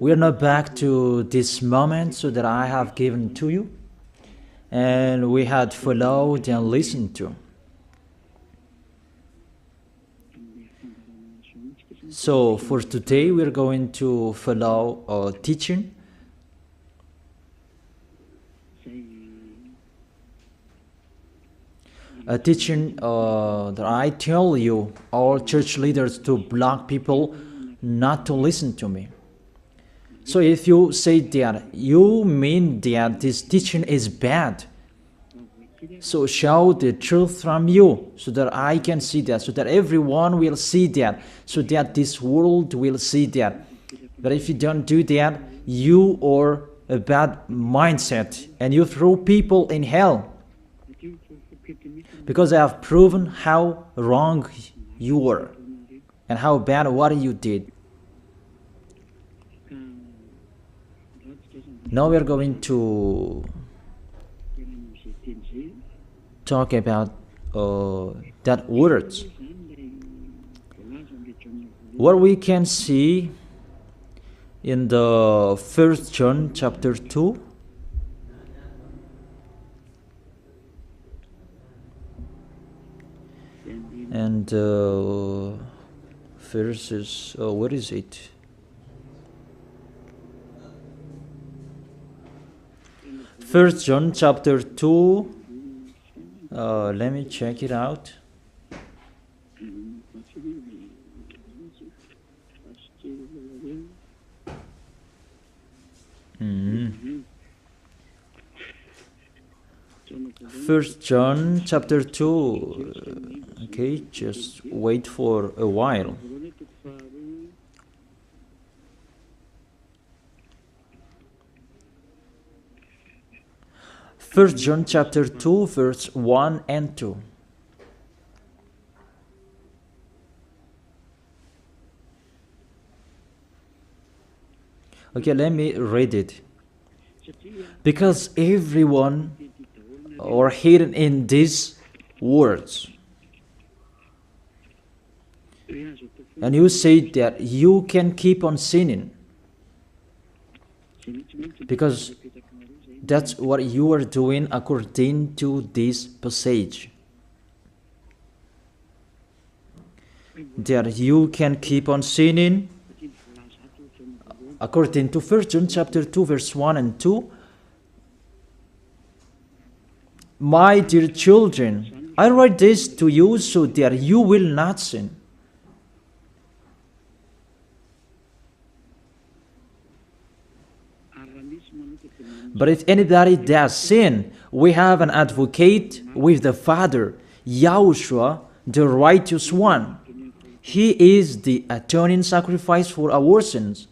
We are now back to this moment so that I have given to you, and we had followed and listened to. So for today, we're going to follow a teaching. A teaching that I tell you, all church leaders, to block people not to listen to me. So if you say that, you mean that this teaching is bad. So show the truth from you, so that I can see that, so that everyone will see that, so that this world will see that. But if you don't do that, you are a bad mindset, and you throw people in hell. Because I have proven how wrong you were, and how bad what you did. Now we are going to talk about that words. What we can see in the 1 John chapter 2. And verses, what is it? First John chapter 2. Let me check it out. First John chapter 2. Okay, just wait for a while. First John chapter 2, verse 1 and 2. Okay, let me read it. Because everyone are hidden in these words. And you say that you can keep on sinning, because that's what you are doing according to this passage. That you can keep on sinning according to 1 John chapter 2 verse 1 and 2. My dear children, I write this to you so that you will not sin. But if anybody does sin, we have an advocate with the Father, YAHOSHUAH, the righteous one. He is the atoning sacrifice for our sins.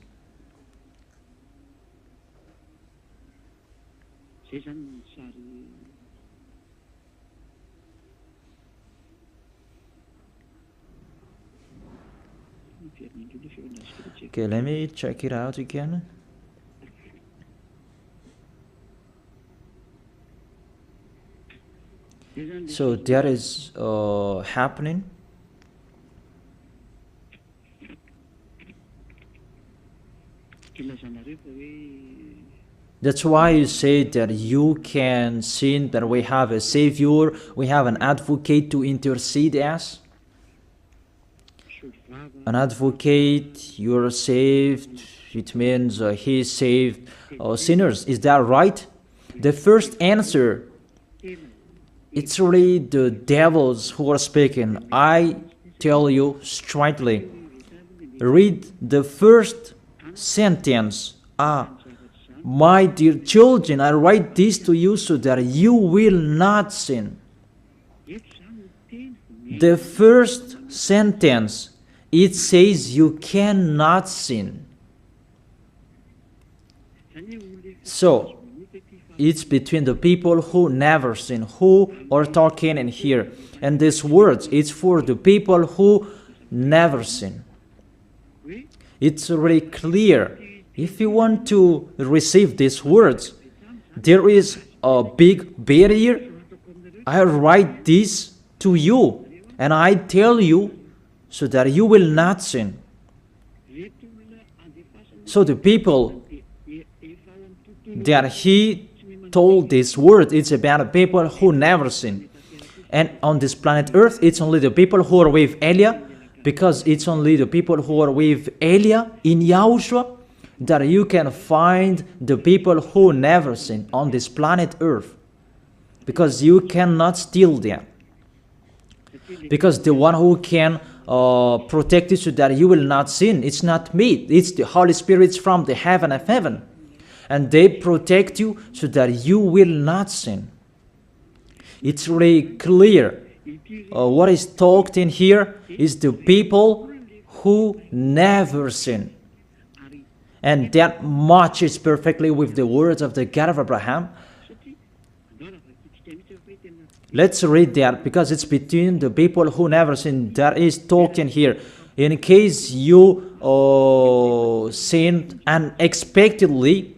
Okay, let me check it out again. So that is happening. That's why you say that you can sin, that we have a Savior, we have an advocate to intercede us. An advocate, you're saved, it means he saved sinners. Is that right? The first answer, it's really the devils who are speaking. I tell you straightly, read the first sentence. My dear children, I write this to you so that you will not sin. The first sentence, it says you cannot sin. So, it's between the people who never sin, who are talking in here. And these words, it's for the people who never sin. It's really clear. If you want to receive these words, there is a big barrier. I write this to you, and I tell you so that you will not sin. So the people that he told this word, it's about the people who never sin. And on this planet Earth, it's only the people who are with Elia, because it's only the people who are with Elia in Yahushua that you can find the people who never sin on this planet Earth. Because you cannot steal them. Because the one who can protect you so that you will not sin, it's not me, it's the Holy Spirit from the heaven of heaven. And they protect you so that you will not sin. It's really clear. What is talked in here is the people who never sin. And that matches perfectly with the words of the God of Abraham. Let's read that, because it's between the people who never sin that is talked in here. In case you sinned unexpectedly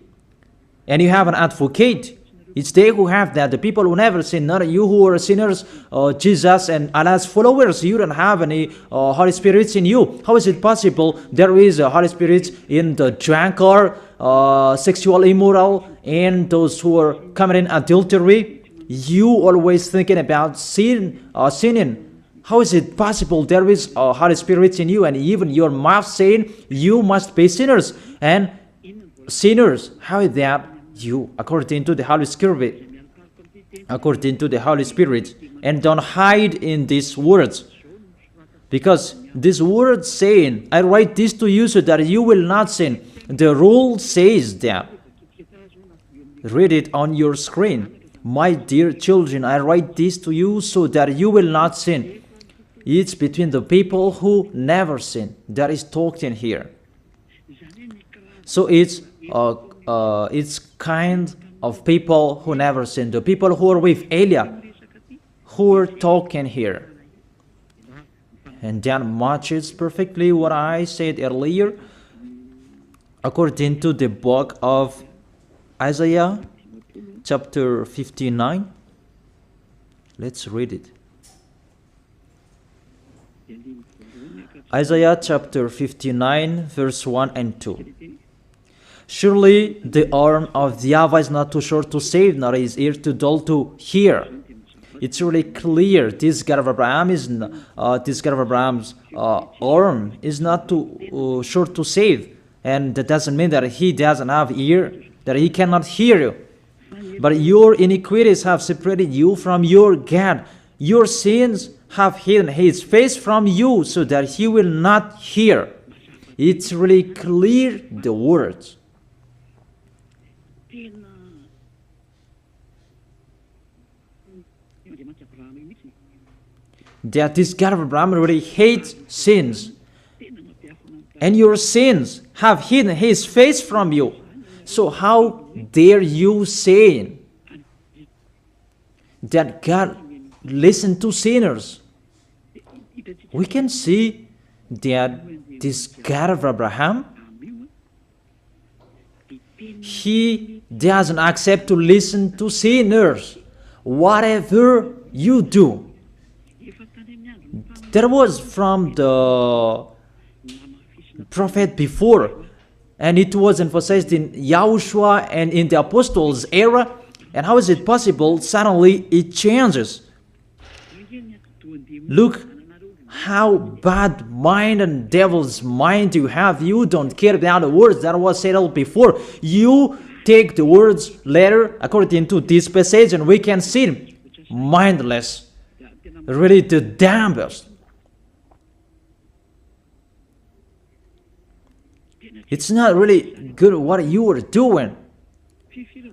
and you have an advocate, it's they who have that, the people who never sin, not you who are sinners, Jesus and Allah's followers. You don't have any Holy Spirits in you. How is it possible there is a Holy Spirit in the drunkard, sexual immoral, and those who are committing adultery? You always thinking about sinning. How is it possible there is a Holy Spirit in you, and even your mouth saying you must be sinners? And sinners, how is that you, according to the Holy Spirit? According to the Holy Spirit. And don't hide in these words. Because this word saying, I write this to you so that you will not sin. The rule says that. Read it on your screen. My dear children, I write this to you so that you will not sin. It's between the people who never sin that is talked in here. So it's kind of people who never sin. The people who are with Elia, who are talking here. And that matches perfectly what I said earlier. According to the book of Isaiah, chapter 59. Let's read it. Isaiah chapter 59, verse 1 and 2. Surely the arm of the YAHVAH is not too short to save, nor his ear too dull to hear. It's really clear. This God of Abraham is Abraham's arm is not too short to save, and that doesn't mean that he doesn't have ear, that he cannot hear you. But your iniquities have separated you from your God. Your sins have hidden his face from you so that he will not hear. It's really clear, the words. That this God of Abraham really hates sins. And your sins have hidden his face from you. So how dare you say that God listens to sinners? We can see that this God of Abraham, he doesn't accept to listen to sinners. Whatever you do. There was from the prophet before, and it was emphasized in YAHOSHUAH and in the apostles' era. And how is it possible suddenly it changes? Look how bad mind and devil's mind you have. You don't care about the words that was said before. You take the words later according to this passage, and we can see mindless, really the damnedest. It's not really good what you are doing.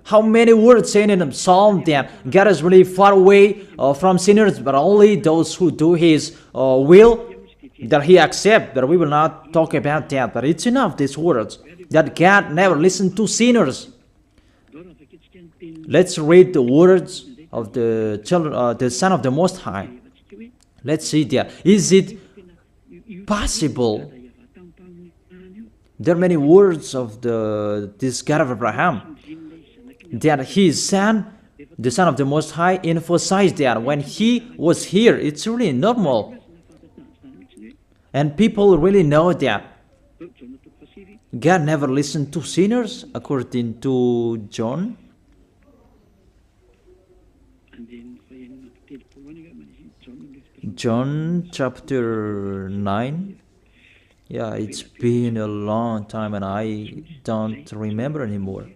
How many words saying in the psalm that God is really far away from sinners, but only those who do his will, that he accepts. But we will not talk about that. But it's enough, these words, that God never listened to sinners. Let's read the words of the children, the Son of the Most High. Let's see that. Is it possible? There are many words of this God of Abraham that his son, the Son of the Most High, emphasized that when he was here. It's really normal. And people really know that. God never listened to sinners, according to John. John chapter 9. Yeah, it's been a long time and I don't remember anymore.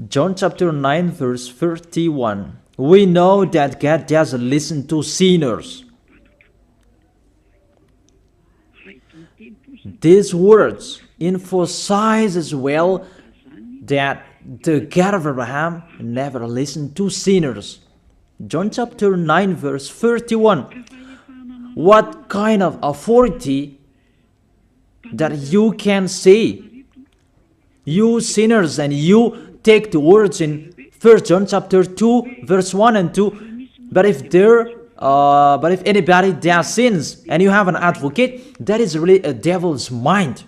John chapter 9 verse 31. We know that God doesn't listen to sinners. These words emphasize as well that the God of Abraham never listened to sinners. John chapter 9 verse 31. What kind of authority that you can say, you sinners, and you take the words in 1 John chapter 2 verse 1 and 2, but if anybody does sins and you have an advocate, that is really a devil's mind.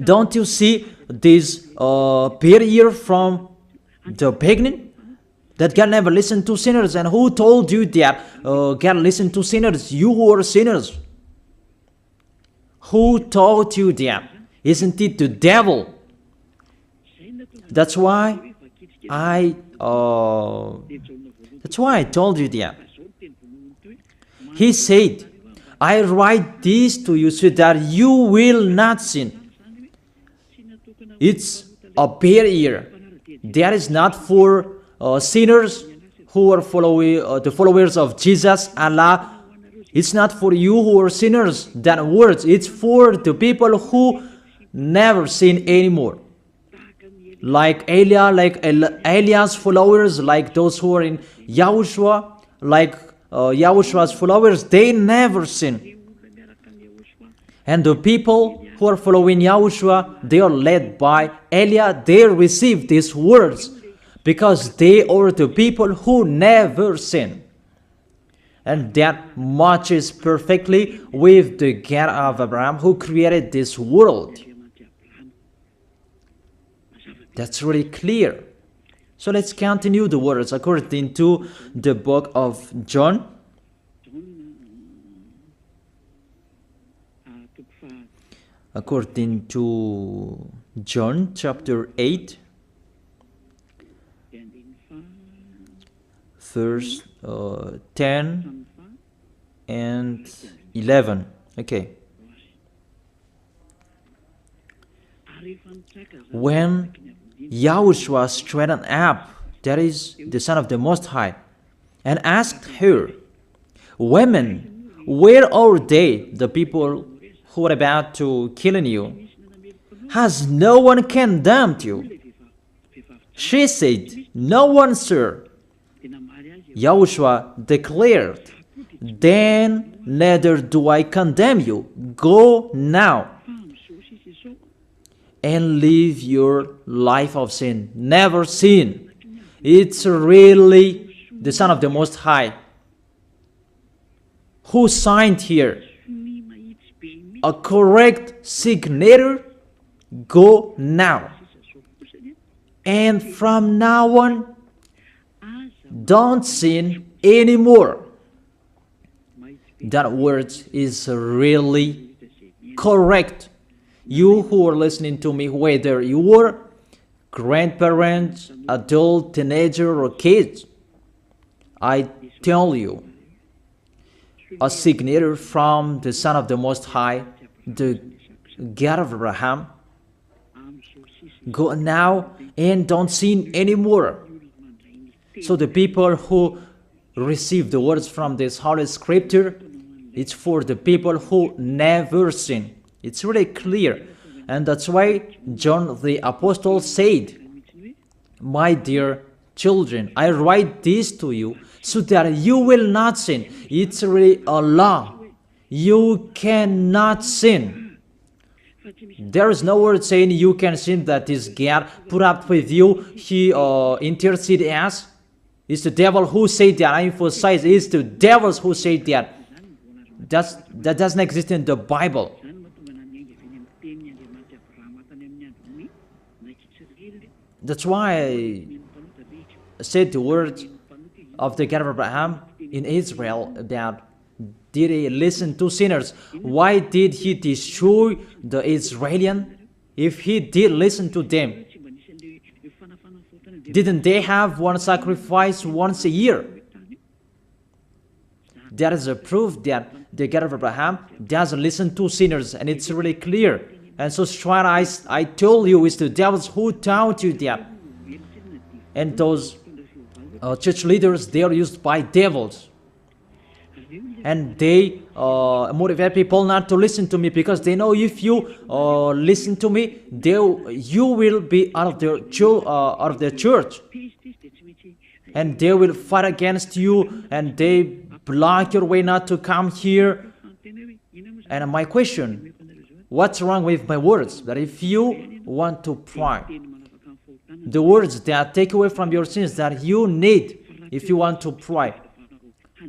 Don't you see this barrier from the beginning? That God never listened to sinners. And who told you that God listened to sinners? You who are sinners. Who taught you that? Isn't it the devil? That's why I told you that. He said, I write this to you so that you will not sin. It's a barrier. That is not for sinners who are the followers of Jesus, Allah. It's not for you who are sinners, that words. It's for the people who never sin anymore. Like Elia, like Elias followers, like those who are in YAHOSHUAH, like YAHOSHUAH's followers, they never sin. And the people who are following YAHOSHUAH, they are led by Elia. They receive these words because they are the people who never sin. And that matches perfectly with the God of Abraham who created this world. That's really clear. So let's continue the words according to the book of John. According to John chapter 8, verse 10 and 11. Okay. When YAHOSHUAH straightened up, that is the Son of the Most High, and asked her, Women, where are they, the people who are about to kill you? Has no one condemned you? She said, No one, sir. YAHOSHUAH declared, Then neither do I condemn you. Go now and live your life of sin. Never sin. It's really the Son of the Most High who signed here. A correct signature. Go now. And from now on, don't sin anymore. That word is really correct. You who are listening to me, whether you are grandparents, adult, teenager, or kids, I tell you, a signature from the Son of the Most High, the God of Abraham. Go now and don't sin anymore. So the people who receive the words from this Holy Scripture, it's for the people who never sin. It's really clear. And that's why John the Apostle said, My dear children, I write this to you so that you will not sin. It's really a law. You cannot sin. There is no word saying you can sin that is God put up with you. He intercede us. It's the devil who said that. I emphasize, it's the devils who say that. That doesn't exist in the Bible. That's why I said the words of the God of Abraham in Israel that Did he listen to sinners? Why did he destroy the Israelians? If he did listen to them, didn't they have one sacrifice once a year? That is a proof that the God of Abraham doesn't listen to sinners, and it's really clear. And so CHINOIS, I told you, it's the devils who taught you that. And those church leaders, they are used by devils. And they motivate people not to listen to me, because they know if you listen to me, you will be out of their church. And they will fight against you, and they block your way not to come here. And my question, what's wrong with my words? That if you want to pray, the words that take away from your sins that you need if you want to pray,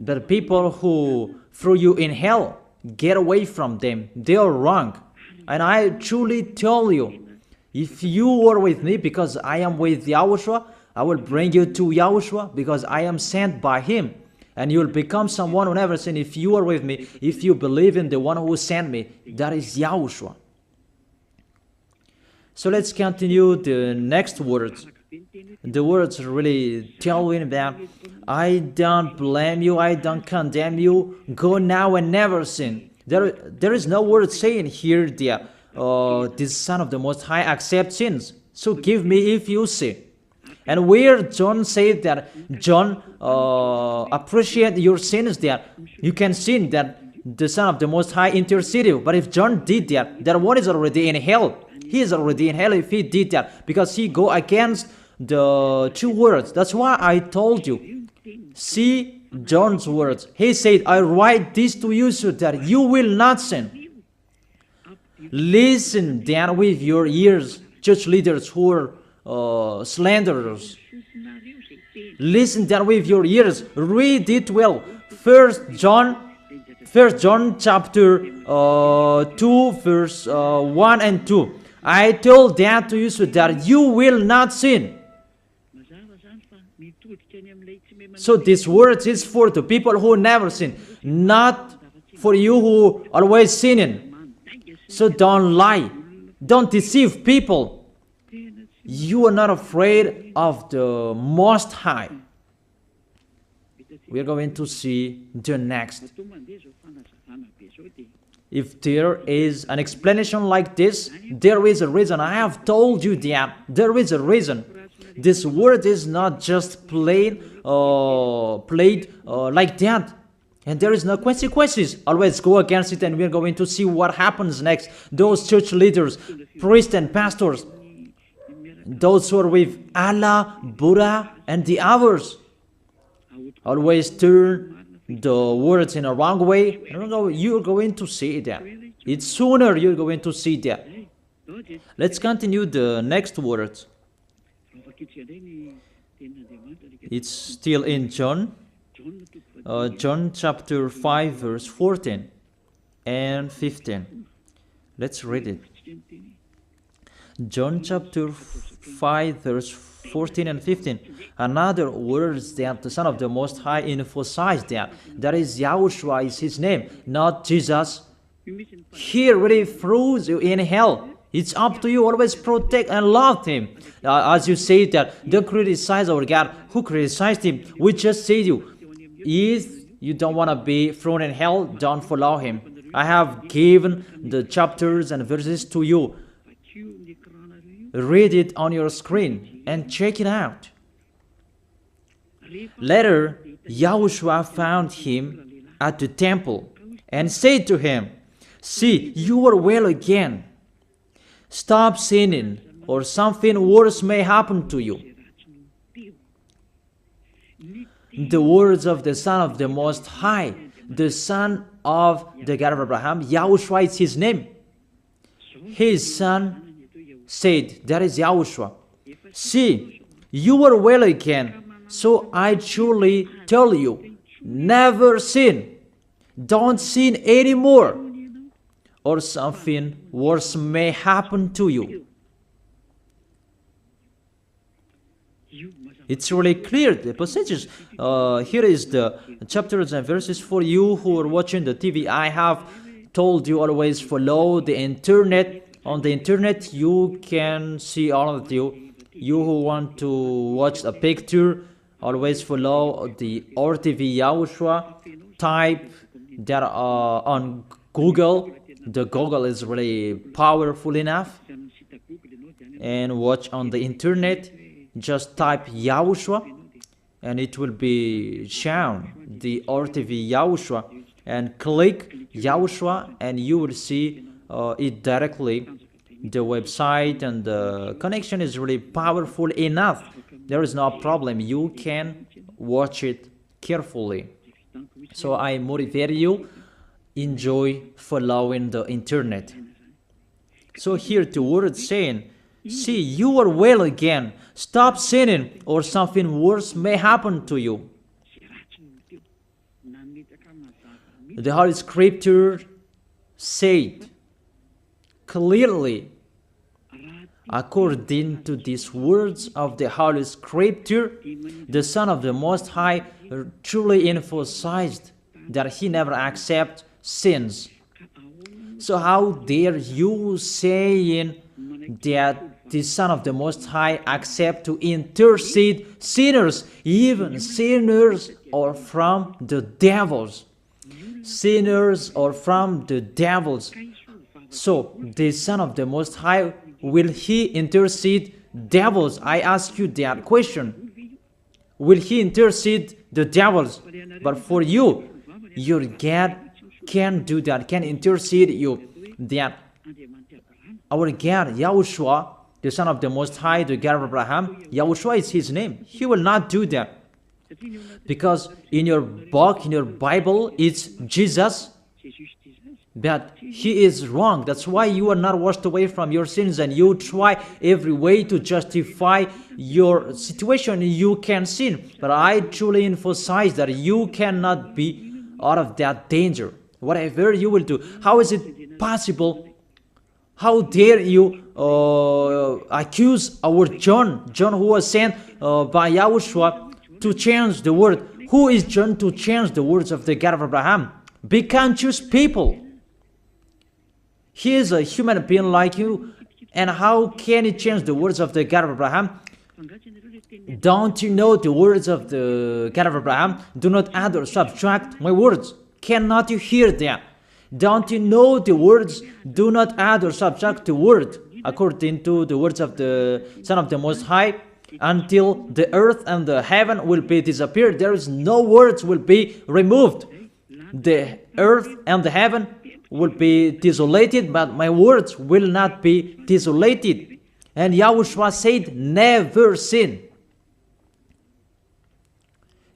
the people who threw you in hell, get away from them. They are wrong. And I truly tell you, if you are with me, because I am with YAHOSHUAH, I will bring you to YAHOSHUAH, because I am sent by him. And you will become someone who never sinned if you are with me, if you believe in the one who sent me. That is YAHOSHUAH. So let's continue the next words. The words really tell him that I don't blame you, I don't condemn you, go now and never sin. There is no word saying here that this Son of the Most High accepts sins. So give me if you sin. And where John said that John appreciate your sins, that you can sin, that the Son of the Most High interceded. But if John did that, that one is already in hell. He is already in hell if he did that, because he go against the two words. That's why I told you. See John's words. He said, I write this to you so that you will not sin. Listen then with your ears, church leaders who are slanderers. Listen then with your ears. Read it well. First John chapter 2 verse 1 and 2. I told that to you so that you will not sin. So this word is for the people who never sin, not for you who always sinning. So don't lie. Don't deceive people. You are not afraid of the Most High. We are going to see the next. If there is an explanation like this, there is a reason. I have told you that there is a reason. This word is not just played like that. And there is no consequences. Always go against it, and we are going to see what happens next. Those church leaders, priests and pastors, those who are with Allah, Buddha, and the others, always turn the words in a wrong way. You're going to see that. It's sooner you're going to see that. Let's continue the next words. It's still in John. John chapter 5 verse 14 and 15. Let's read it. John chapter 5 verse 14 and 15. Another words that the Son of the Most High emphasized that is YAHOSHUAH is his name, not Jesus. He really throws you in hell. It's up to you. Always protect and love him. As you say that, don't criticize our God. Who criticized him? We just say to you, if you don't want to be thrown in hell, don't follow him. I have given the chapters and verses to you. Read it on your screen and check it out. Later, YAHOSHUAH found him at the temple and said to him, see, you are well again. Stop sinning, or something worse may happen to you. The words of the Son of the Most High, the Son of the God of Abraham, YAHOSHUAH is his name. His Son said, that is YAHOSHUAH. See, you are well again, so I truly tell you, never sin. Don't sin anymore, or something worse may happen to you. It's really clear, the passages. Here is the chapters and verses for you who are watching the TV. I have told you always follow the internet. On the internet, you can see all of you. You who want to watch a picture, always follow the RTV YAHOSHUAH. Type that on Google. The Google is really powerful enough. And watch on the internet. Just type YAHOSHUAH and it will be shown the RTV YAHOSHUAH, and click YAHOSHUAH and you will see it directly. The website and the connection is really powerful enough. There is no problem. You can watch it carefully. So I motivate you, enjoy following the internet. So here the word saying, see, you are well again. Stop sinning or something worse may happen to you. The Holy Scripture said clearly, according to these words of the Holy Scripture, the Son of the Most High truly emphasized that he never accepts sins. So how dare you saying that the Son of the Most High accept to intercede sinners, even sinners or from the devils. Sinners or from the devils. So the Son of the Most High, will he intercede devils? I ask you that question. Will he intercede the devils? But for you, your God can do that, can intercede you. That our God, YAHOSHUAH, the Son of the Most High, the God of Abraham, YAHOSHUAH is his name. He will not do that. Because in your book, in your Bible, it's Jesus. But he is wrong. That's why you are not washed away from your sins and you try every way to justify your situation. You can sin. But I truly emphasize that you cannot be out of that danger. Whatever you will do. How is it possible? How dare you accuse our John who was sent by YAHOSHUAH to change the word? Who is John to change the words of the God of Abraham? Be conscious people. He is a human being like you, and how can he change the words of the God of Abraham? Don't you know the words of the God of Abraham? Do not add or subtract my words. Cannot you hear that? Don't you know the words? Do not add or subtract the word, according to the words of the Son of the Most High, until the earth and the heaven will be disappeared. There is no words will be removed. The earth and the heaven will be desolated, but my words will not be desolated. And YAHOSHUAH said, never sin.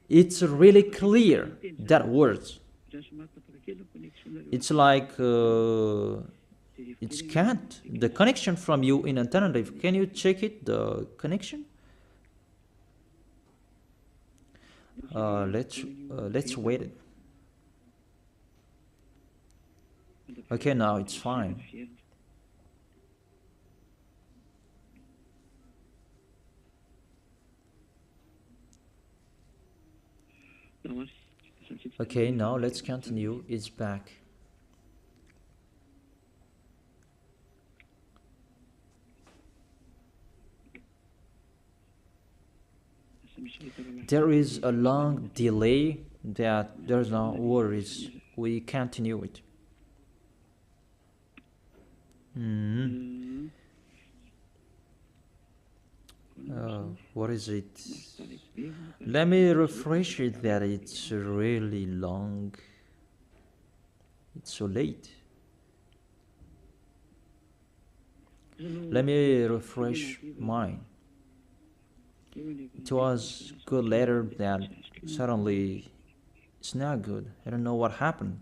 It's really clear, that words. It's like, it's can't. The connection from you in alternative, can you check it, the connection? Let's wait it. Okay, now it's fine. Okay, now let's continue. It's back. There is a long delay that there's no worries. We continue it. What is it? Let me refresh it that it's really long. It's so late. Let me refresh mine. It was good later, that suddenly it's not good. I don't know what happened.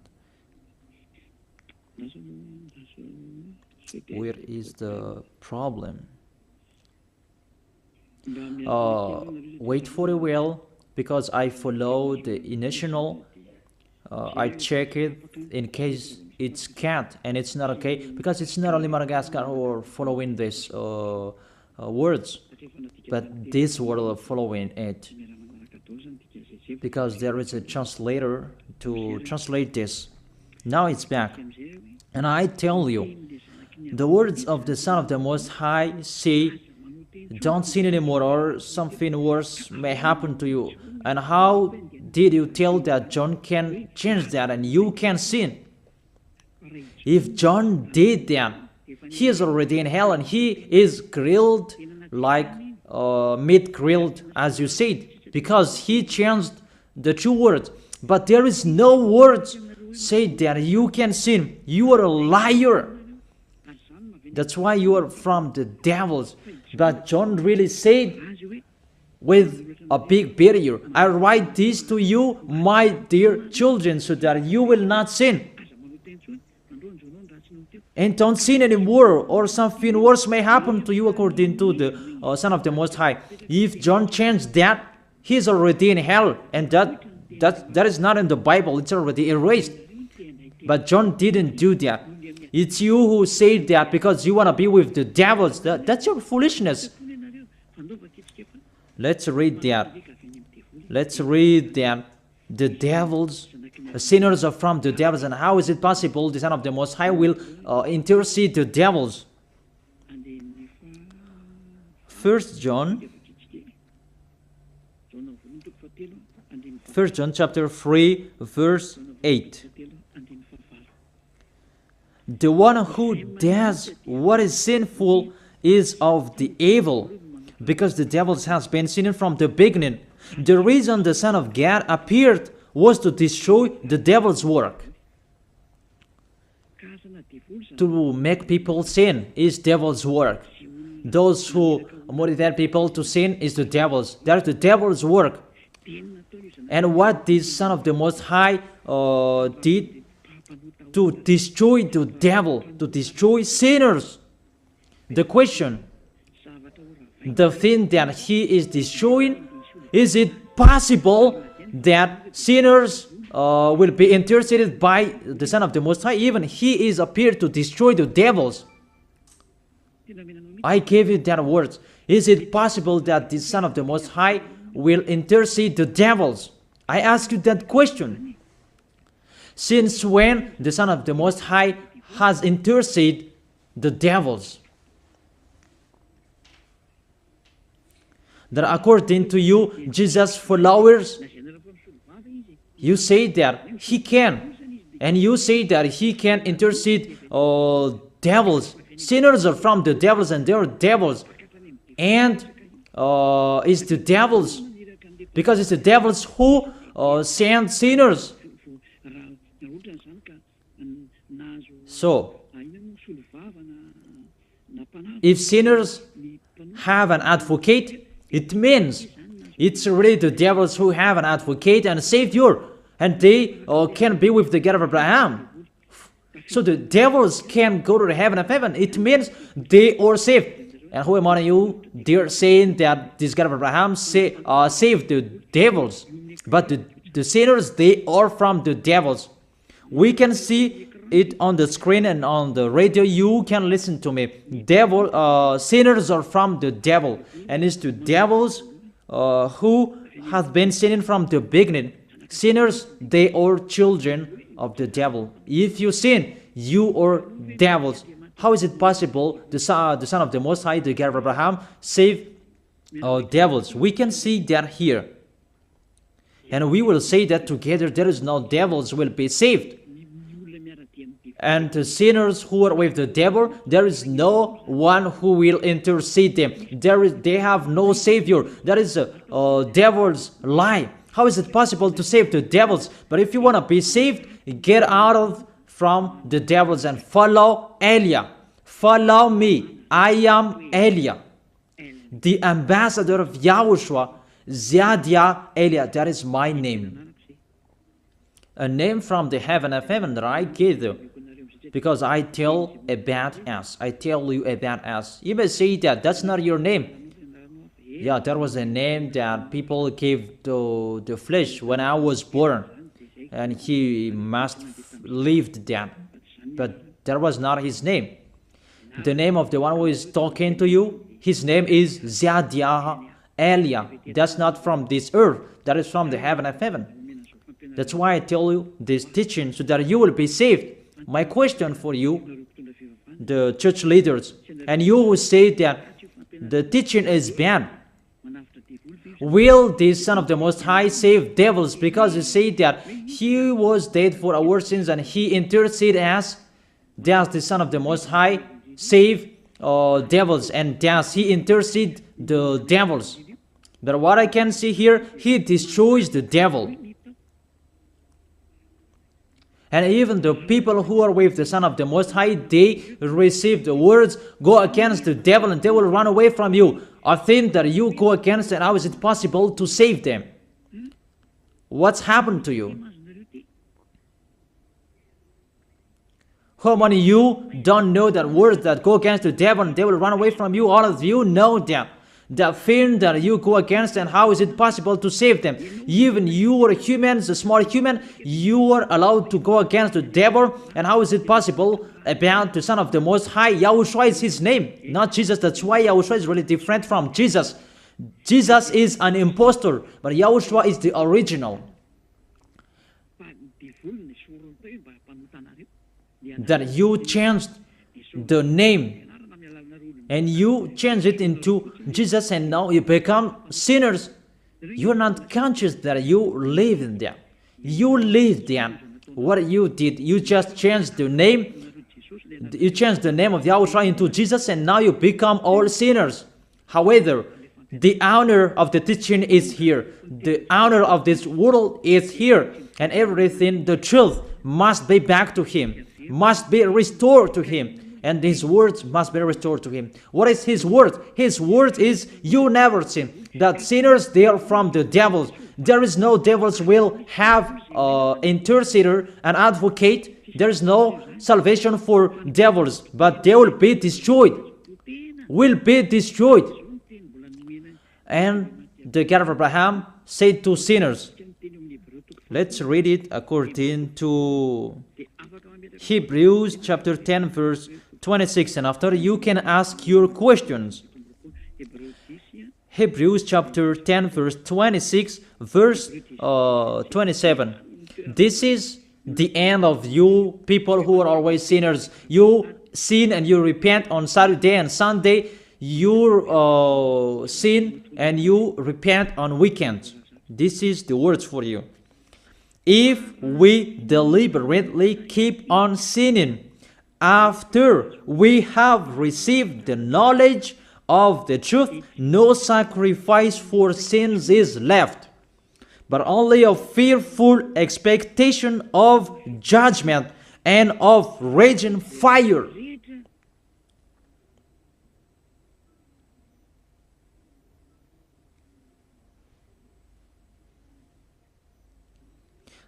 Where is the problem? Wait for a while, because I follow the initial. I check it in case it's cat and it's not okay, because it's not only Madagascar or following these words. but this will follow in it, because there is a translator to translate this. Now it's back. And I tell you, the words of the Son of the Most High say, don't sin anymore, or something worse may happen to you. And how did you tell that John can change that and you can sin? If John did that, he is already in hell, and he is grilled like meat grilled, as you said, because he changed the true words. But there is no words say that you can sin. You are a liar. That's why you are from the devils. But John really said with a big barrier, I write this to you, my dear children, so that you will not sin. And don't sin anymore, or something worse may happen to you, according to the Son of the Most High. If John changed that, he is already in hell, and that is not in the Bible. It's already erased. But John didn't do that. It's you who say that because you want to be with the devils. That's your foolishness. Let's read that. Let's read that. The devils, sinners are from the devils. And how is it possible the Son of the Most High will intercede the devils? 1 John chapter 3, verse 8. The one who does what is sinful is of the evil, because the devil has been sinning from the beginning. The reason the Son of God appeared was to destroy the devil's work. To make people sin is devil's work. Those who motivate people to sin is the devil's. That's the devil's work. And what this Son of the Most High did to destroy the devil, to destroy sinners. The question, the thing that he is destroying, is it possible that sinners will be interceded by the Son of the Most High? Even he is appeared to destroy the devils. I gave you that words. Is it possible that the Son of the Most High will intercede the devils? I ask you that question. Since when the Son of the Most High has interceded the devils? That according to you, Jesus' followers, you say that he can. And you say that he can intercede devils. Sinners are from the devils, and they are devils. And it's the devils, because it's the devils who send sinners. So, if sinners have an advocate, it means it's really the devils who have an advocate and a savior, and they can be with the God of Abraham. So the devils can go to the heaven of heaven. It means they are saved. And who among you, they're saying that this God of Abraham saved the devils, but the sinners, they are from the devils. We can see it on the screen and on the radio. You can listen to me. Sinners are from the devil, and it's the devils who have been sinning from the beginning. Sinners, they are children of the devil. If you sin, you are devils. How is it possible the Son of the Most High, the God of Abraham, save devils? We can see that here. And we will say that together, there is no devils will be saved. And the sinners who are with the devil, there is no one who will intercede them. They have no savior. That is a devil's lie. How is it possible to save the devils? But if you want to be saved, get out from the devils and follow Elia. Follow me. I am Elia, the ambassador of Yahushua, Ziadia Elia. That is my name. A name from the heaven of heaven that I gave you. Because I tell about us. I tell you about us. You may say that that's not your name. Yeah, that was a name that people gave to the flesh when I was born. And he must lived that. But that was not his name. The name of the one who is talking to you His name is Zadiah Elia. That's not from this earth. That is from the heaven of heaven. That's why I tell you this teaching, so that you will be saved. My question for you, the church leaders, and you who say that the teaching is bad, will the Son of the Most High save devils? Because you say that He was dead for our sins and He interceded as, does the Son of the Most High save devils, and does He intercede the devils? But what I can see here, He destroys the devil. And even the people who are with the Son of the Most High, they receive the words, go against the devil and they will run away from you. A thing that you go against, and how is it possible to save them? What's happened to you? How many of you don't know that words that go against the devil and they will run away from you? All of you know that. The thing that you go against, and how is it possible to save them? Even you are humans, a small human, you are allowed to go against the devil, and how is it possible about the Son of the Most High? YAHOSHUAH is His name, not Jesus. That's why YAHOSHUAH is really different from Jesus. Jesus is an impostor, but YAHOSHUAH is the original. That you changed the name, and you change it into Jesus, and now you become sinners. You're not conscious that you live in them. You live them. What you did, you just changed the name. You changed the name of YAHOSHUAH into Jesus, and now you become all sinners. However, the honor of the teaching is here. The honor of this world is here. And everything, the truth, must be back to Him, must be restored to Him. And His words must be restored to Him. What is His word? His word is, you never sin. That sinners, they are from the devils. There is no devils will have intercessor, an advocate. There is no salvation for devils, but they will be destroyed. Will be destroyed. And the God of Abraham said to sinners. Let's read it according to Hebrews chapter 10 verse 26, and after you can ask your questions. Hebrews chapter 10 verse 26, verse 27. This is the end of you people who are always sinners. You sin and you repent on Saturday and Sunday. You sin and you repent on weekends. This is the words for you. If we deliberately keep on sinning after we have received the knowledge of the truth, no sacrifice for sins is left, but only a fearful expectation of judgment and of raging fire.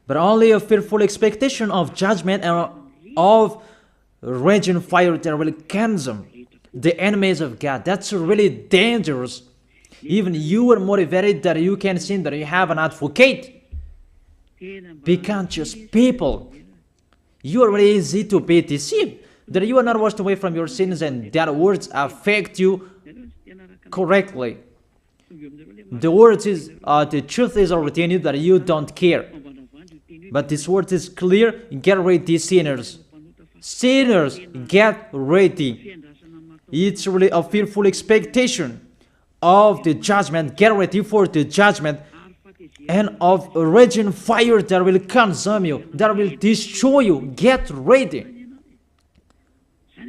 But only a fearful expectation of judgment and of raging fire that will consume the enemies of God. That's really dangerous. Even you are motivated that you can sin, that you have an advocate. Be conscious people. You are really easy to be deceived. That you are not washed away from your sins and that words affect you correctly. The words is, the truth is already in you that you don't care. But this word is clear. Get ready, sinners. Sinners, get ready. It's really a fearful expectation of the judgment. Get ready for the judgment and of a raging fire that will consume you, that will destroy you. Get ready.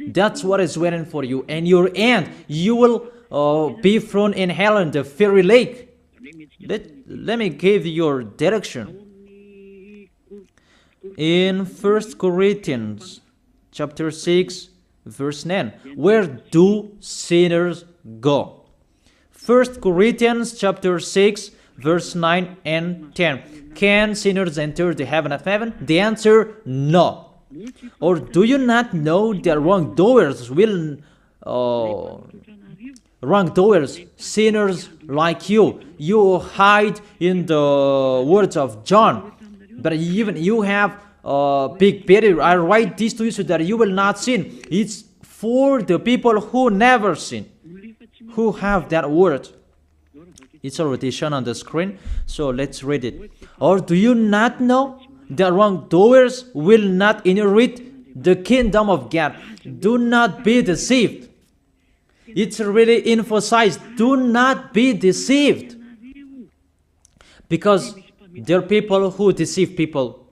That's what is waiting for you. And your end, you will be thrown in hell in the fiery lake. Let me give you your direction. In 1 Corinthians chapter 6 verse 9, where do sinners go? 1 Corinthians chapter 6 verse 9 and 10. Can sinners enter the heaven of heaven? The answer, no. Or do you not know that wrongdoers will wrongdoers, sinners like you hide in the words of John. But even you have big barrier. I write this to you so that you will not sin. It's for the people who never sin, who have that word. It's already shown on the screen, so let's read it. Or do you not know that wrongdoers will not inherit the kingdom of God? Do not be deceived. It's really emphasized, do not be deceived. Because there are people who deceive people.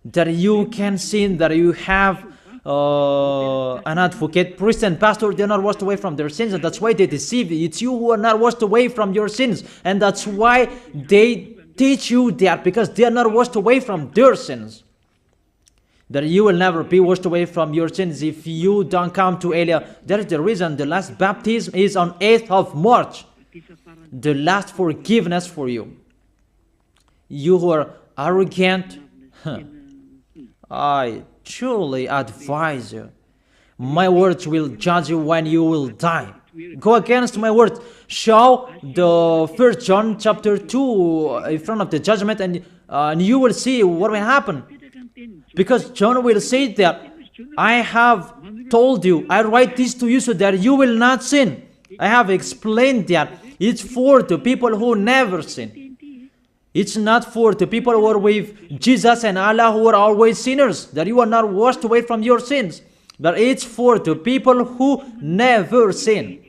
That you can sin, that you have an advocate, priest and pastor, they're not washed away from their sins, and that's why they deceive you. It's you who are not washed away from your sins, and that's why they teach you that, because they are not washed away from their sins. That you will never be washed away from your sins if you don't come to Elia. That is the reason the last baptism is on 8th of March. The last forgiveness for you. You who are arrogant, I truly advise you. My words will judge you when you will die. Go against my words. Show the 1 John chapter 2 in front of the judgment, and you will see what will happen. Because John will say that, I have told you, I write this to you so that you will not sin. I have explained that. It's for the people who never sin. It's not for the people who are with Jesus and Allah, who are always sinners, that you are not washed away from your sins. But it's for the people who never sin.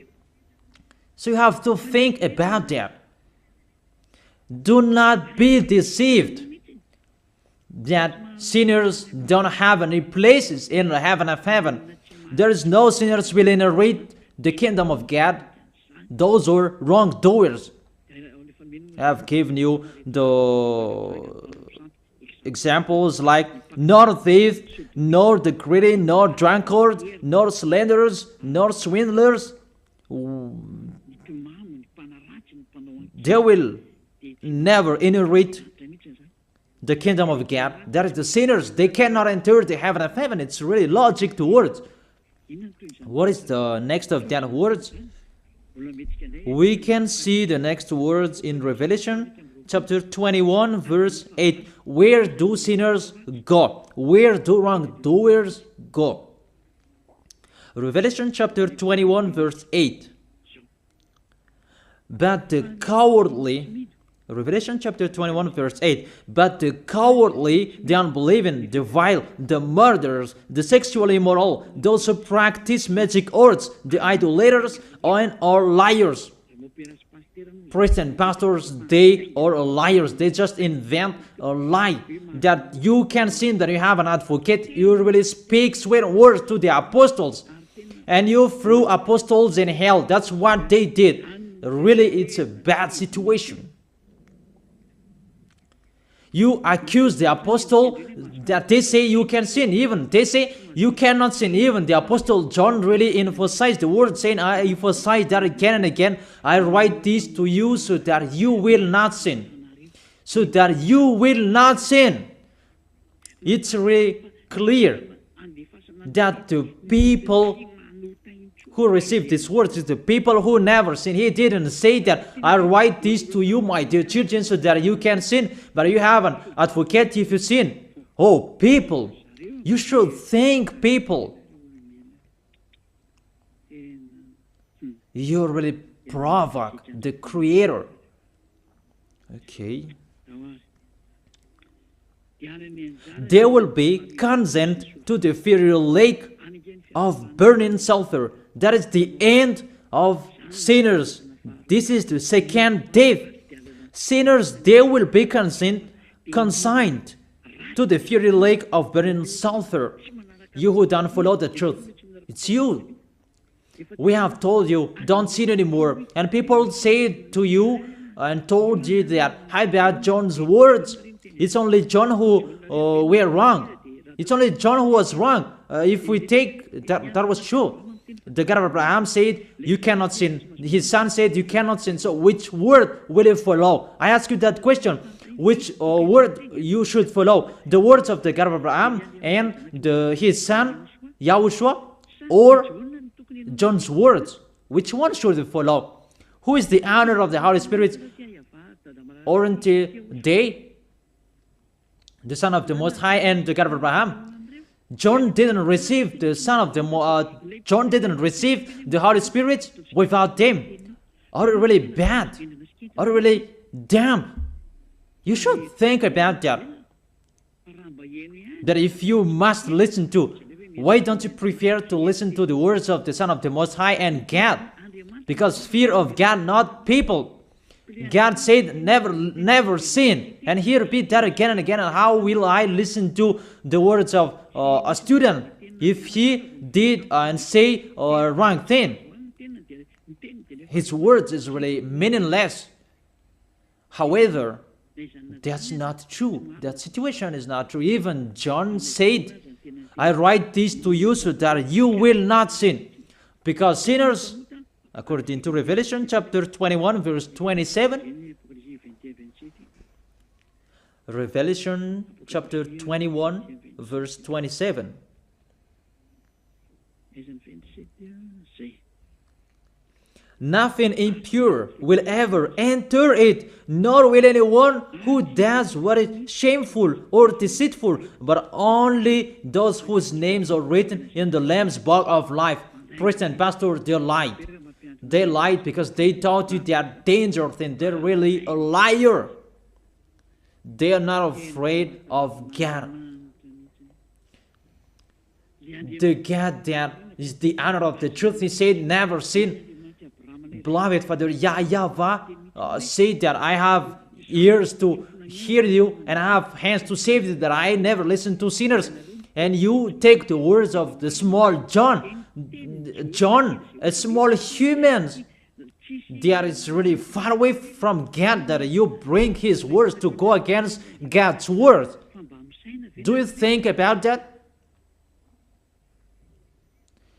So you have to think about that. Do not be deceived that sinners don't have any places in the heaven of heaven. There is no sinners will inherit the kingdom of God. Those are wrongdoers. I have given you the examples like nor thief, nor the greedy, nor drunkard, nor slanderers, nor swindlers. They will never inherit the kingdom of God. That is the sinners. They cannot enter the heaven of heaven. It's really logic to words. What is the next of that words? We can see the next words in Revelation chapter 21 verse 8. Where do sinners go? Where do wrongdoers go? Revelation chapter 21 verse 8. But the cowardly, Revelation chapter 21 verse 8, but the cowardly, the unbelieving, the vile, the murderers, the sexually immoral, those who practice magic arts, the idolaters, and are liars. Priests and pastors, they are liars. They just invent a lie that you can sin, that you have an advocate. You really speak sweet words to the apostles, and you threw apostles in hell. That's what they did. Really, it's a bad situation. You accuse the apostle that they say you can sin. Even they say you cannot sin. Even the apostle John really emphasized the word, saying, I emphasize that again and again. I write this to you so that you will not sin. So that you will not sin. It's really clear that the people who received these words is the people who never sin. He didn't say that I write this to you, my dear children, so that you can sin, but you have an advocate if you sin. Oh, people, you should think, people. You really provoke the Creator. Okay. They will be condemned to the fiery lake of burning sulfur. That is the end of sinners. This is the second death. Sinners, they will be consigned to the fiery lake of burning sulfur. You who don't follow the truth, it's you. We have told you, don't sin anymore. And people say to you and told you that, how about John's words? It's only John who were wrong. It's only John who was wrong. If we take that was true. The God of Abraham said, you cannot sin. His son said, you cannot sin. So which word will you follow? I ask you that question. Which word you should follow? The words of the God of Abraham and his son, YAHOSHUAH, or John's words? Which one should you follow? Who is the honor of the Holy Spirit? Aren't they the Son of the Most High and the God of Abraham? John didn't receive the John didn't receive the Holy Spirit without them. Are you really bad? Are you really damn? You should think about that. That if you must listen to, why don't you prefer to listen to the words of the Son of the Most High and God? Because fear of God, not people. God said, never sin. And he repeat that again and again. And how will I listen to the words of a student if he did and say a wrong thing? His words is really meaningless. However, that's not true. That situation is not true. Even John said, I write this to you so that you will not sin. Because sinners, according to Revelation chapter 21 verse 27, Revelation chapter 21 verse 27, nothing impure will ever enter it, nor will anyone who does what is shameful or deceitful, but only those whose names are written in the Lamb's book of life. Priest and pastor, they lied. They lied because they taught you they are dangerous and they're really a liar. They are not afraid of God. The God that is the honor of the truth, he said, never sin. Beloved Father, YAHVAH said that I have ears to hear you and I have hands to save you, that I never listen to sinners. And you take the words of the small John, a small human, that is really far away from God, that you bring his words to go against God's word. Do you think about that?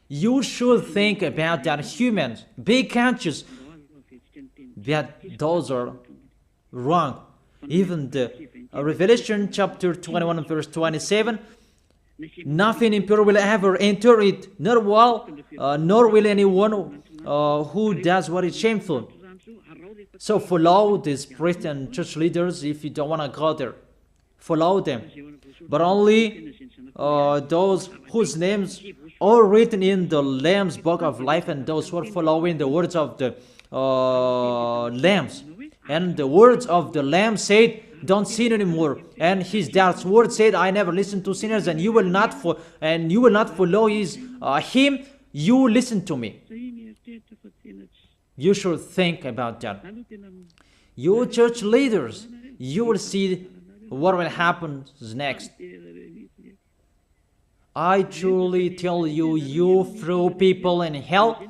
You should think about that, humans. Be conscious that those are wrong. Even the Revelation chapter 21 verse 27, nothing impure will ever enter it, nor will anyone who does what is shameful. So follow these priests and church leaders if you don't want to go there. Follow them. But only those whose names are written in the Lamb's book of life, and those who are following the words of the Lambs. And the words of the Lamb said, don't sin anymore. And his dad's word said, I never listen to sinners, and you will not follow his him. You listen to me. You should think about that. You church leaders, you will see what will happen next. I truly tell you, you throw people in hell,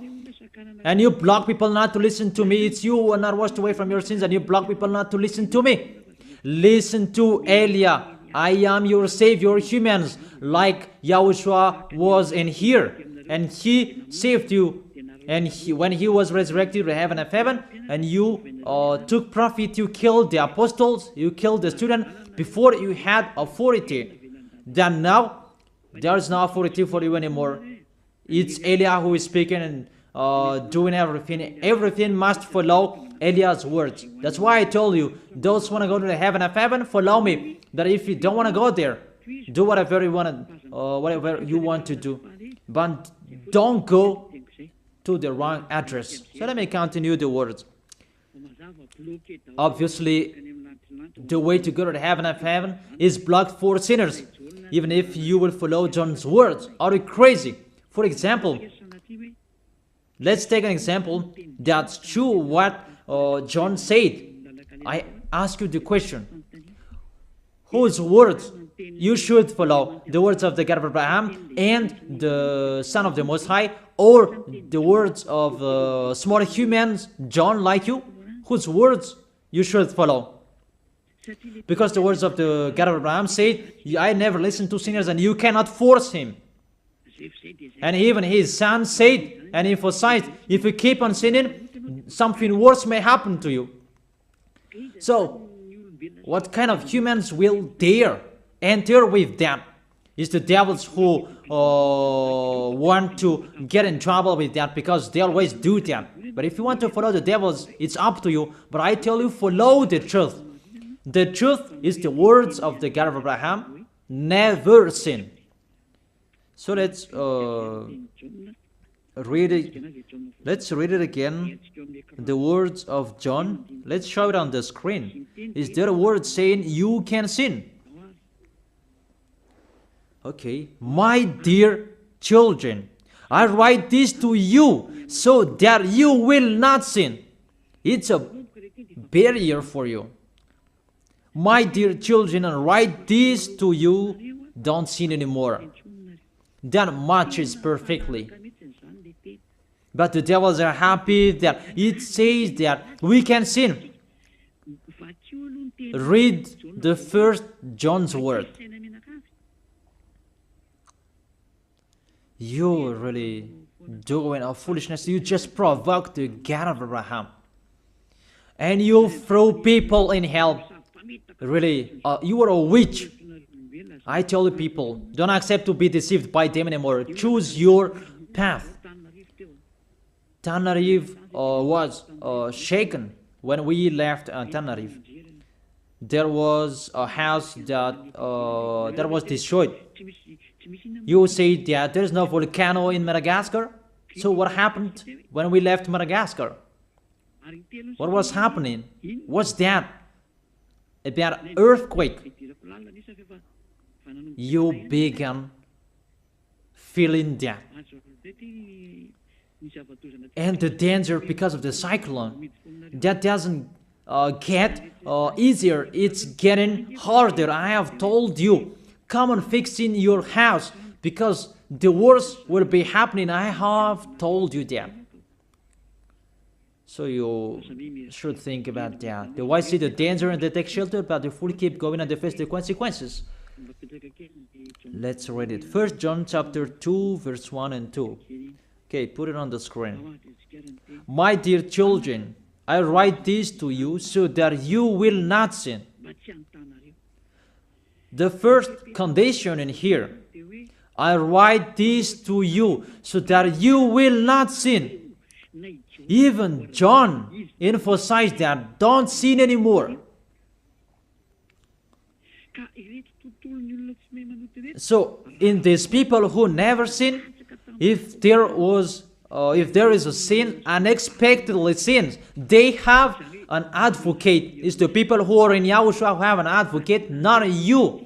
and you block people not to listen to me. It's you who are not washed away from your sins, and you block people not to listen to me. Listen to Elia. I am your Savior, humans, like YAHOSHUAH was in here, and he saved you. And when he was resurrected to heaven of heaven, and you took profit, you killed the apostles, you killed the student before you had authority. Then now, there is no authority for you anymore. It's Elia who is speaking and doing everything. Everything must follow Eliah's words. That's why I told you, those who want to go to the heaven of heaven, follow me. That if you don't want to go there, do whatever you want to do. But don't go to the wrong address. So let me continue the words. Obviously, the way to go to the heaven of heaven is blocked for sinners, even if you will follow John's words. Are you crazy? For example, let's take an example that's true what John said. I ask you the question, whose words you should follow? The words of the God of Abraham and the Son of the Most High, or the words of small humans, John like you? Whose words you should follow? Because the words of the God of Abraham said, I never listen to sinners, and you cannot force him. And even his son said and emphasized, if you keep on sinning, something worse may happen to you. So, what kind of humans will dare enter with them? It's the devils who want to get in trouble with that, because they always do that. But if you want to follow the devils, it's up to you. But I tell you, follow the truth. The truth is the words of the God of Abraham. Never sin. So let's read it. Let's read it again. The words of John. Let's show it on the screen. Is there a word saying you can sin? Okay. My dear children, I write this to you so that you will not sin. It's a barrier for you. My dear children, I write this to you, don't sin anymore. That matches perfectly. But the devils are happy that it says that we can sin. Read the first John's word. You're really doing a foolishness. You just provoke the God of Abraham. And you throw people in hell. Really, you are a witch. I tell the people, don't accept to be deceived by them anymore. Choose your path. Tenerife was shaken when we left Tenerife. There was a house that was destroyed. You say that there is no volcano in Madagascar. So what happened when we left Madagascar? What was happening? What's that? About earthquake. You began feeling that. And the danger because of the cyclone, that doesn't get easier. It's getting harder. I have told you, come on fixing your house because the worst will be happening. I have told you that. So you should think about that. The wise see the danger and they take shelter, but the fool keep going and they face the consequences. Let's read it. 1 John chapter 2, verse 1 and 2. Okay, put it on the screen. My dear children, I write this to you so that you will not sin. The first condition in here, I write this to you so that you will not sin. Even John emphasized that don't sin anymore. So in these people who never sin, if there is a sin, unexpectedly sins, they have an advocate. It's the people who are in Yahushua who have an advocate, not you.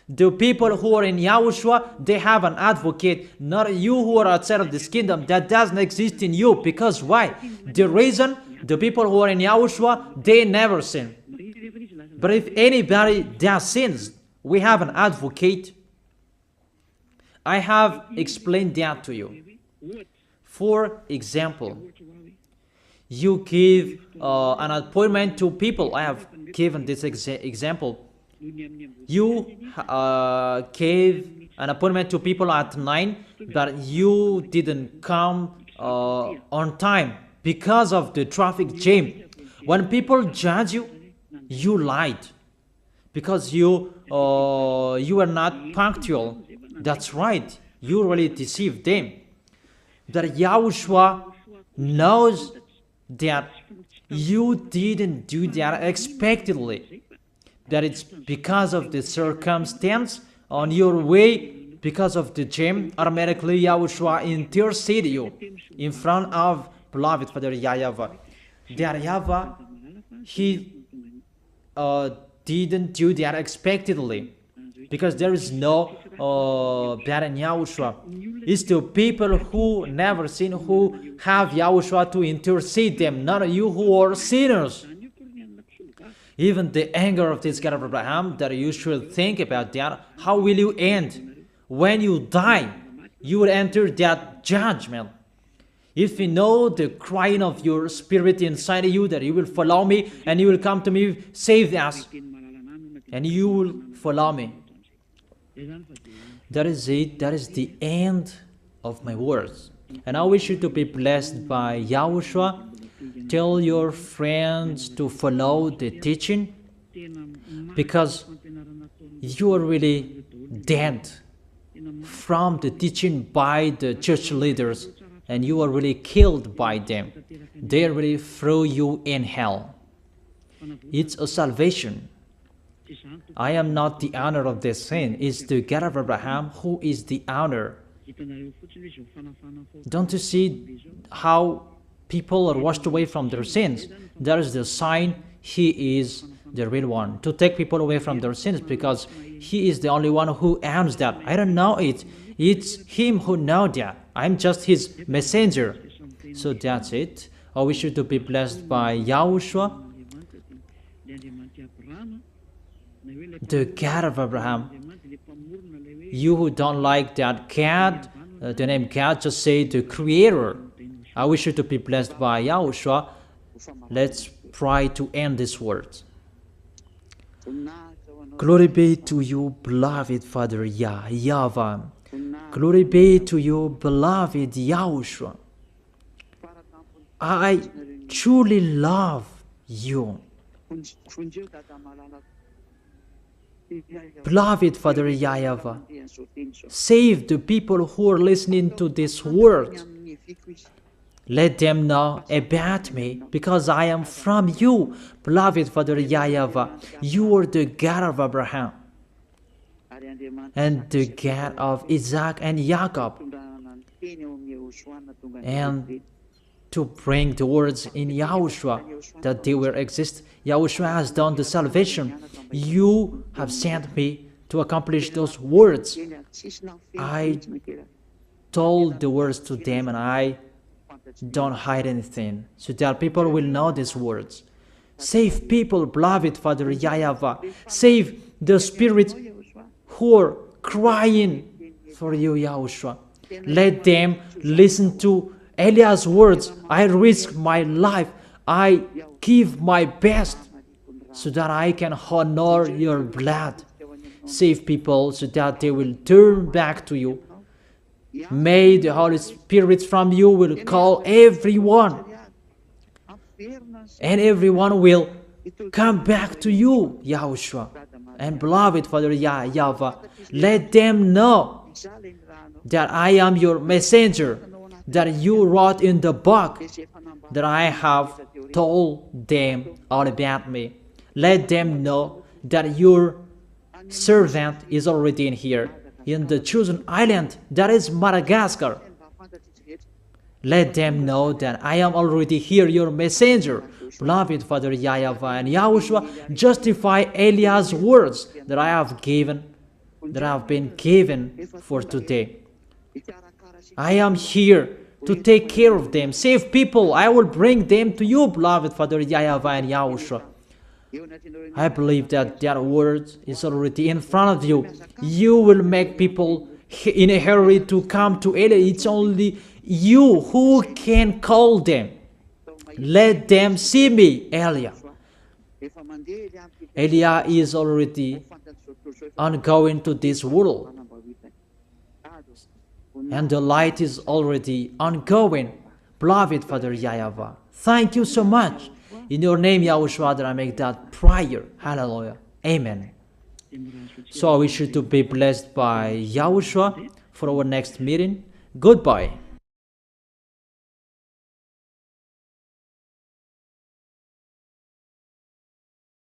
The people who are in Yahushua, they have an advocate, not you who are outside of this kingdom. That doesn't exist in you. Because why? The reason, the people who are in Yahushua, they never sin. But if anybody does sins, we have an advocate. I have explained that to you. For example, you give an appointment to people. I have given this example. You gave an appointment to people at 9, but you didn't come on time because of the traffic jam. When people judge you, you lied because you are not punctual. That's right. You really deceived them. That Yahushua knows that you didn't do that expectedly. That it's because of the circumstance on your way, because of the jam, automatically Yahushua intercede you in front of beloved Father YAHVAH. That YAHVAH, he didn't do that expectedly, because there is no bad in Yahushua. It's the people who never sin who have Yahushua to intercede them, not you who are sinners. Even the anger of this God of Abraham, that you should think about that. How will you end? When you die, you will enter that judgment. If you know the crying of your spirit inside you, that you will follow me and you will come to me, save us, and you will follow me. That is it. That is the end of my words. And I wish you to be blessed by Yahushua. Tell your friends to follow the teaching, because you are really dead from the teaching by the church leaders, and you are really killed by them. They really throw you in hell. It's a salvation. I am not the owner of this sin. It's the God of Abraham who is the owner Don't you see how people are washed away from their sins? That is the sign He is the real one, to take people away from their sins, because He is the only one who owns that. I don't know it. It's Him who knows that. I'm just His messenger. So that's it. I wish you to be blessed by YAHOSHUAH, the God of Abraham. You who don't like that God, the name God, just say the Creator. I wish you to be blessed by YAHOSHUAH. Let's try to end this word. Glory be to you, beloved Father YAHVAH. Glory be to you, beloved YAHOSHUAH. I truly love you. Beloved Father YAHVAH, save the people who are listening to this word. Let them know about me, because I am from you, beloved Father YAHVAH. You are the God of Abraham and the God of Isaac and Jacob. And to bring the words in YAHOSHUAH that they will exist. YAHOSHUAH has done the salvation. You have sent me to accomplish those words. I told the words to them, and I don't hide anything, so that people will know these words. Save people, beloved Father YAHVAH. Save the spirits who are crying for you, YAHOSHUAH. Let them listen to Eliah's words. I risk my life. I give my best so that I can honor your blood. Save people so that they will turn back to you. May the Holy Spirit from you will call everyone, and everyone will come back to you, YAHOSHUAH. And beloved Father YAHVAH, let them know that I am your messenger, that you wrote in the book, that I have told them all about me. Let them know that your servant is already in here, in the chosen island, that is Madagascar. Let them know that I am already here, your messenger. Beloved Father YAHVAH and YAHOSHUAH, justify Eliah's words that I have been given for today. I am here to take care of them. Save people. I will bring them to you, beloved Father YAHVAH and YAHOSHUAH. I believe that that word is already in front of you. You will make people in a hurry to come to Eliah. It's only you who can call them. Let them see me, Eliah. Eliah is already ongoing to this world, and the light is already ongoing. Beloved Father YAHVAH, thank you so much. In your name, YAHOSHUAH, that I make that prayer. Hallelujah. Amen. So I wish you to be blessed by YAHOSHUAH for our next meeting. Goodbye.